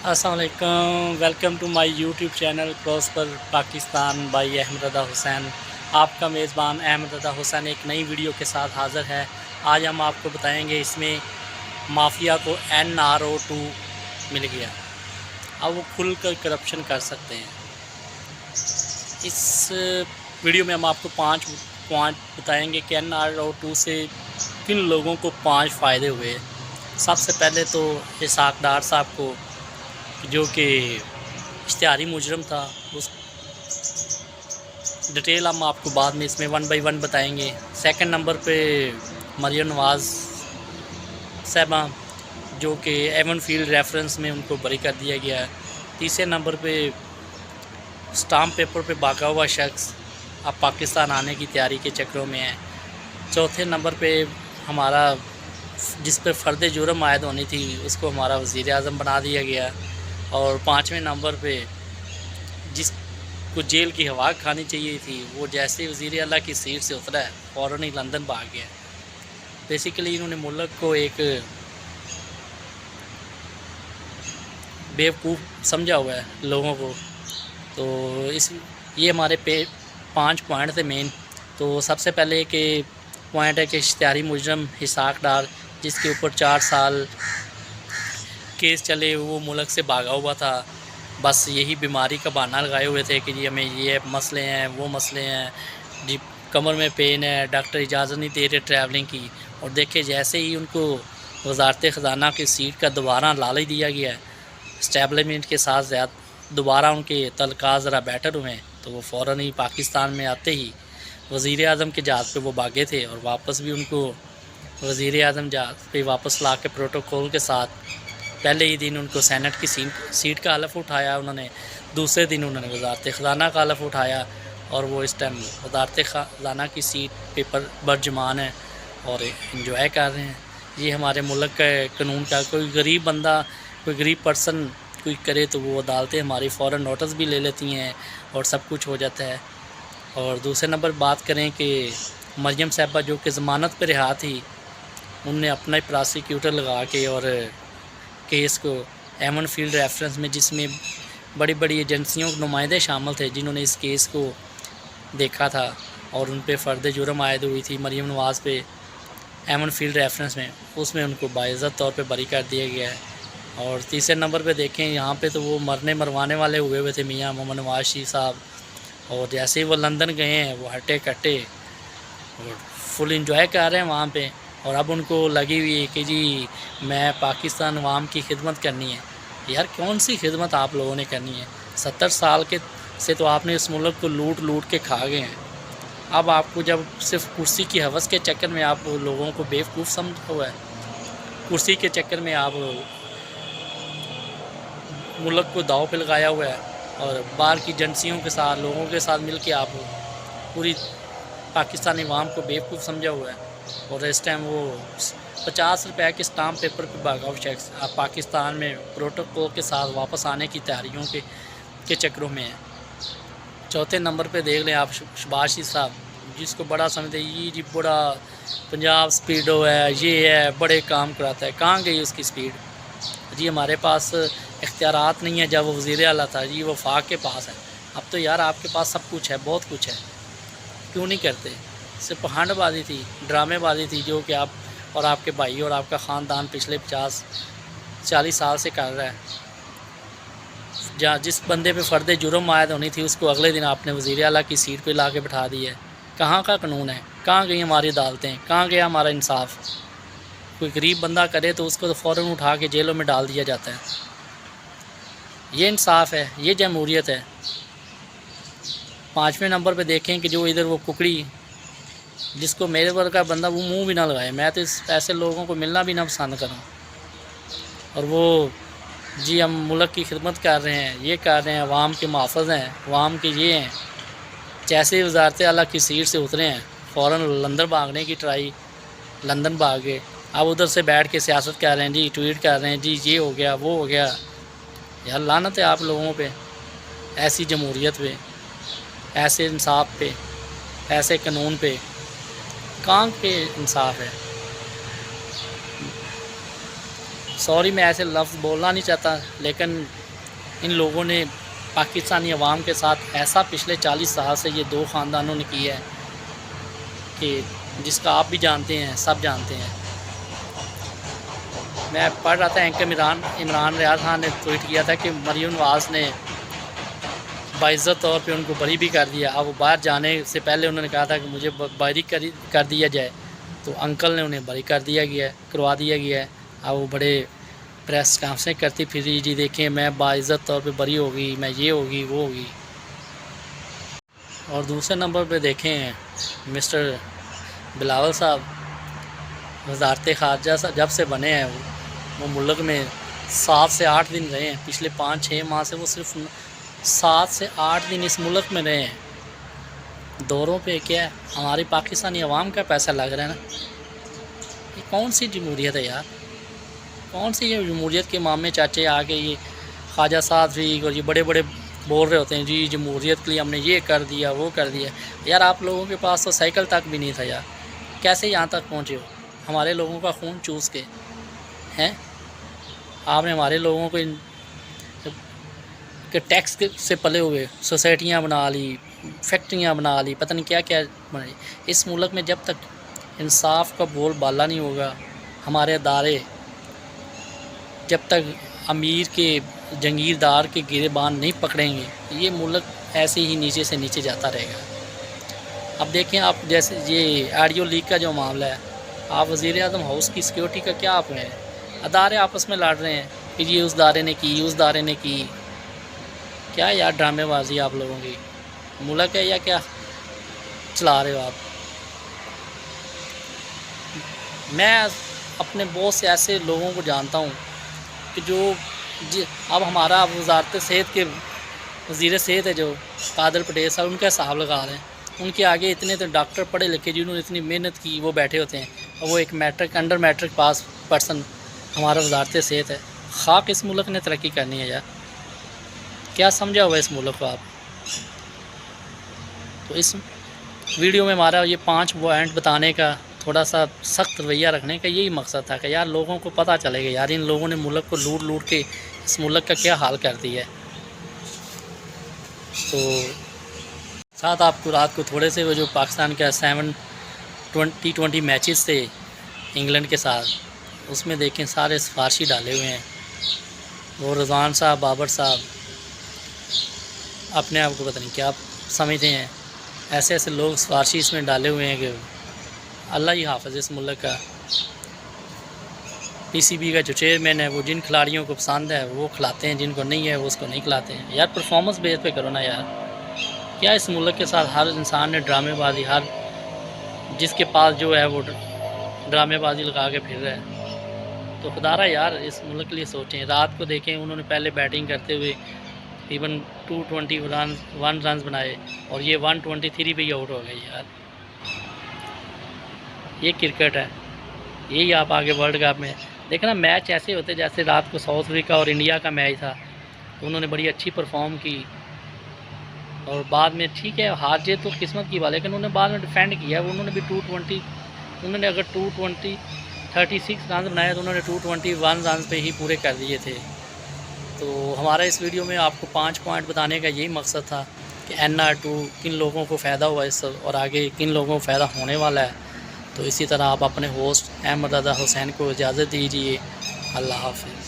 السلام علیکم، welcome to my YouTube channel prosper Pakistan by Ahmed Raza Hussain. آپ کا میزبان احمد رضا حسین ایک نئی ویڈیو کے ساتھ حاضر ہے۔ آج ہم آپ کو بتائیں گے اس میں مافیا کو NRO2 مل گیا، اب وہ کھل کر کرپشن کر سکتے ہیں۔ اس ویڈیو میں ہم آپ کو 5 پوائنٹ بتائیں گے کہ NRO2 سے کن لوگوں کو 5 فائدے ہوئے۔ سب سے پہلے تو اسحاق ڈار صاحب کو، جو کہ اشتہاری مجرم تھا، اس ڈیٹیل ہم آپ کو بعد میں اس میں 1 بائی 1 بتائیں گے۔ سیکنڈ نمبر پہ مریم نواز صاحبہ، جو کہ ایون فیلڈ ریفرنس میں ان کو بری کر دیا گیا ہے۔ تیسرے نمبر پہ اسٹامپ پیپر پہ بھاگا ہوا شخص اب پاکستان آنے کی تیاری کے چکروں میں ہے۔ چوتھے نمبر پہ ہمارا جس پہ فرد جرم عائد ہونی تھی اس کو ہمارا وزیر اعظم بنا دیا گیا۔ اور 5ویں نمبر پہ جس کو جیل کی ہوا کھانی چاہیے تھی، وہ جیسے وزیر اعلیٰ کی سیٹ سے اترا ہے فوراً ہی لندن بھاگ گیا۔ بیسیکلی انہوں نے ملک کو ایک بیوقوف سمجھا ہوا ہے لوگوں کو۔ تو یہ ہمارے 5 پوائنٹ تھے مین۔ تو سب سے پہلے کہ پوائنٹ ہے کہ اشتہاری مجرم اسحاق ڈار، جس کے اوپر 4 سال کیس چلے، وہ ملک سے بھاگا ہوا تھا، بس یہی بیماری کا بہانہ لگائے ہوئے تھے کہ جی ہمیں یہ مسئلے ہیں، وہ مسئلے ہیں، جی کمر میں پین ہے، ڈاکٹر اجازت نہیں دے رہے ٹریولنگ کی۔ اور دیکھیں جیسے ہی ان کو وزارت خزانہ کی سیٹ کا دوبارہ لالچ دیا گیا ہے، اسٹیبلمنٹ کے ساتھ دوبارہ ان کے تعلقات ذرا بیٹر ہوئے ہیں، تو وہ فوراً ہی پاکستان میں آتے ہی وزیر اعظم کے جہاز پہ وہ بھاگے تھے، اور واپس بھی ان کو وزیر اعظم جہاز پہ واپس لا کے پروٹوکول کے ساتھ پہلے ہی دن ان کو سینٹ کی سیٹ کا حلف اٹھایا انہوں نے، دوسرے دن انہوں نے وزارت خزانہ کا حلف اٹھایا، اور وہ اس ٹائم وزارت خزانہ کی سیٹ پہ برجمان ہے اور انجوائے کر رہے ہیں۔ یہ ہمارے ملک کا قانون کا کوئی غریب بندہ، کوئی غریب پرسن کوئی کرے تو وہ عدالتیں ہماری فوراً نوٹس بھی لے لیتی ہیں اور سب کچھ ہو جاتا ہے۔ اور دوسرے نمبر بات کریں کہ مریم صاحبہ جو کہ ضمانت پہ رہا تھی، ان نے اپنا ہی پراسیکیوٹر لگا کے اور کیس کو ایون فیلڈ ریفرنس میں، جس میں بڑی بڑی ایجنسیوں کے نمائندے شامل تھے جنہوں نے اس کیس کو دیکھا تھا اور ان پہ فرد جرم عائد ہوئی تھی مریم نواز پہ ایون فیلڈ ریفرنس میں، اس میں ان کو باعزت طور پہ بری کر دیا گیا ہے۔ اور تیسرے نمبر پہ دیکھیں یہاں پہ تو وہ مرنے مروانے والے ہوئے تھے میاں محمد نواز شریف صاحب، اور جیسے ہی وہ لندن گئے ہیں وہ ہٹے کٹے اور فل انجوائے کر رہے ہیں وہاں پہ، اور اب ان کو لگی ہوئی ہے کہ جی میں پاکستان عوام کی خدمت کرنی ہے۔ یار کون سی خدمت آپ لوگوں نے کرنی ہے؟ 70 سال سے تو آپ نے اس ملک کو لوٹ کے کھا گئے ہیں۔ اب آپ کو جب صرف کرسی کی ہوس کے چکر میں آپ لوگوں کو بیوقوف سمجھا ہوا ہے، کرسی کے چکر میں آپ ملک کو داؤ پہ لگایا ہوا ہے، اور باہر کی ایجنسیوں کے ساتھ لوگوں کے ساتھ مل کے آپ پوری پاکستانی عوام کو بیوقوف سمجھا ہوا ہے۔ اور اس ٹائم وہ 50 روپے کے اسٹامپ پیپر پہ بھاگا ہوا شخص آپ پاکستان میں پروٹوکول کے ساتھ واپس آنے کی تیاریوں کے چکروں میں ہیں۔ چوتھے نمبر پہ دیکھ لیں آپ شہباز شریف صاحب، جس کو بڑا سمجھتے ہیں یہ جی بڑا پنجاب سپیڈو ہے، یہ ہے، بڑے کام کراتا ہے۔ کہاں گئی اس کی سپیڈ؟ جی ہمارے پاس اختیارات نہیں ہے، جب وہ وزیر اعلیٰ تھا جی وفاق کے پاس ہے۔ اب تو یار آپ کے پاس سب کچھ ہے، بہت کچھ ہے، کیوں نہیں کرتے؟ صرف پہنڈ بازی تھی، ڈرامے بازی تھی، جو کہ آپ اور آپ کے بھائی اور آپ کا خاندان پچھلے 40 سال سے کر رہا ہے۔ جس بندے پہ فرد جرم عائد ہونی تھی اس کو اگلے دن آپ نے وزیر اعلیٰ کی سیٹ پہ لا کے بٹھا دی ہے۔ کہاں کا قانون ہے؟ کہاں گئی ہماری عدالتیں؟ کہاں گیا ہمارا انصاف؟ کوئی غریب بندہ کرے تو اس کو فوراً اٹھا کے جیلوں میں ڈال دیا جاتا ہے۔ یہ انصاف ہے؟ یہ جمہوریت ہے؟ 5ویں نمبر پہ دیکھیں کہ جو ادھر وہ ککڑی، جس کو میرے ورگا بندہ وہ منہ بھی نہ لگائے، میں تو ایسے لوگوں کو ملنا بھی نہ پسند کروں، اور وہ جی ہم ملک کی خدمت کر رہے ہیں، یہ کر رہے ہیں، عوام کے محافظ ہیں، عوام کے یہ ہیں، جیسے ہی وزارت اعلیٰ کی سیٹ سے اترے ہیں فوراً لندن بھاگنے کی ٹرائی، لندن بھاگے، اب ادھر سے بیٹھ کے سیاست کر رہے ہیں، جی ٹویٹ کر رہے ہیں، جی یہ ہو گیا وہ ہو گیا۔ یار لعنت ہے آپ لوگوں پہ، ایسی جمہوریت پہ، ایسے انصاف پہ، ایسے قانون پہ، کہاں پہ انصاف ہے؟ سوری میں ایسے لفظ بولنا نہیں چاہتا، لیکن ان لوگوں نے پاکستانی عوام کے ساتھ ایسا پچھلے 40 سال سے یہ دو خاندانوں نے کیا ہے کہ جس کا آپ بھی جانتے ہیں، سب جانتے ہیں۔ میں پڑھ رہا تھا اینکر عمران ریاض خان نے ٹویٹ کیا تھا کہ مریم نواز نے باعزت طور پہ ان کو بری بھی کر دیا۔ اب وہ باہر جانے سے پہلے انہوں نے کہا تھا کہ مجھے بری کر دیا جائے، تو انکل نے انہیں بری کروا دیا گیا ہے۔ اب وہ بڑے پریس کانفرنس کرتی پھر جی دیکھیں میں باعزت طور پہ بری ہوگی، میں یہ ہوگی وہ ہوگی۔ اور دوسرے نمبر پہ دیکھیں مسٹر بلاول صاحب وزارت خارجہ جب سے بنے ہیں وہ ملک میں 7 سے 8 دن رہے ہیں۔ پچھلے 5-6 ماہ سے وہ صرف 7 سے 8 دن اس ملک میں رہے ہیں۔ دوروں پہ کیا ہے ہماری پاکستانی عوام کا پیسہ لگ رہا ہے نا۔ یہ کون سی جمہوریت ہے یار؟ کون سی یہ جمہوریت کے مامے چاچے آ کے یہ خواجہ صادق اور یہ بڑے بڑے بول رہے ہوتے ہیں جی جمہوریت کے لیے ہم نے یہ کر دیا وہ کر دیا۔ یار آپ لوگوں کے پاس تو سائیکل تک بھی نہیں تھا یار، کیسے یہاں تک پہنچے ہو ہمارے لوگوں کا خون چوس کے ہیں؟ آپ نے ہمارے لوگوں کو کہ ٹیکس سے پلے ہوئے سوسائٹیاں بنا لی، فیکٹریاں بنا لی، پتہ نہیں کیا کیا بنائی۔ اس ملک میں جب تک انصاف کا بول بالا نہیں ہوگا، ہمارے ادارے جب تک امیر کے جنگیردار کے گریبان نہیں پکڑیں گے، یہ ملک ایسے ہی نیچے سے نیچے جاتا رہے گا۔ اب دیکھیں آپ جیسے یہ آڈیو لیک کا جو معاملہ ہے، آپ وزیر اعظم ہاؤس کی سیکیورٹی کا کیا آپ ہیں؟ ادارے آپس میں لڑ رہے ہیں کہ یہ اس ادارے نے کی، اس ادارے نے کی۔ کیا یار ڈرامے بازی آپ لوگوں کی؟ ملک ہے یا کیا چلا رہے ہو آپ؟ میں اپنے بہت سے ایسے لوگوں کو جانتا ہوں کہ جو اب ہمارا وزارت صحت کے وزیر صحت ہے جو قادر پٹیل صاحب، ان کا حساب لگا رہے ہیں۔ ان کے آگے اتنے تو ڈاکٹر پڑھے لکھے جنہوں نے اتنی محنت کی وہ بیٹھے ہوتے ہیں، اور وہ ایک انڈر میٹرک پاس پرسن ہمارا وزارت صحت ہے۔ خاک اس ملک نے ترقی کرنی ہے یار، کیا سمجھا ہوا اس ملک کو آپ؟ تو اس ویڈیو میں ہمارا یہ 5 پوائنٹ بتانے کا، تھوڑا سا سخت رویہ رکھنے کا یہی مقصد تھا کہ یار لوگوں کو پتہ چلے گا یار ان لوگوں نے ملک کو لوٹ کے اس ملک کا کیا حال کر دیا ہے۔ تو ساتھ آپ کو رات کو تھوڑے سے وہ جو پاکستان کا 7 T20 میچز تھے انگلینڈ کے ساتھ، اس میں دیکھیں سارے سفارشی ڈالے ہوئے ہیں۔ وہ رضوان صاحب، بابر صاحب اپنے آپ کو پتہ نہیں کیا سمجھتے ہیں، ایسے ایسے لوگ سفارشی اس میں ڈالے ہوئے ہیں کہ اللہ ہی حافظ اس ملک کا۔ PCB کا جو چیئرمین ہے وہ جن کھلاڑیوں کو پسند ہے وہ کھلاتے ہیں، جن کو نہیں ہے وہ اس کو نہیں کھلاتے ہیں۔ یار پرفارمنس بیس پہ کرو نا یار، کیا اس ملک کے ساتھ ہر انسان نے ڈرامے بازی، ہر جس کے پاس جو ہے وہ ڈرامے بازی لگا کے پھر رہا ہے؟ تو خدارہ یار اس ملک کے لیے سوچیں۔ رات کو دیکھیں انہوں نے پہلے بیٹنگ کرتے ہوئے تقریباً 221 رنز بنائے اور یہ 123 پہ ہی آؤٹ ہو گئے۔ یار یہ کرکٹ ہے، یہی آپ آگے ورلڈ کپ میں دیکھنا میچ ایسے ہوتے جیسے رات کو ساؤتھ افریقہ اور انڈیا کا میچ تھا، تو انہوں نے بڑی اچھی پرفارم کی اور بعد میں ٹھیک ہے ہار جیت تو قسمت کی بات ہے، لیکن انہوں نے بعد میں ڈیفینڈ کیا ہے۔ انہوں نے بھی 220، انہوں نے اگر 36 رنز بنائے تو انہوں نے 221 رنز پہ ہی پورے کر دیے تھے۔ تو ہمارا اس ویڈیو میں آپ کو 5 پوائنٹ بتانے کا یہی مقصد تھا کہ NR2 کن لوگوں کو فائدہ ہوا اس اور آگے کن لوگوں کو فائدہ ہونے والا ہے۔ تو اسی طرح آپ اپنے ہوسٹ احمد رضا حسین کو اجازت دیجیے۔ اللہ حافظ۔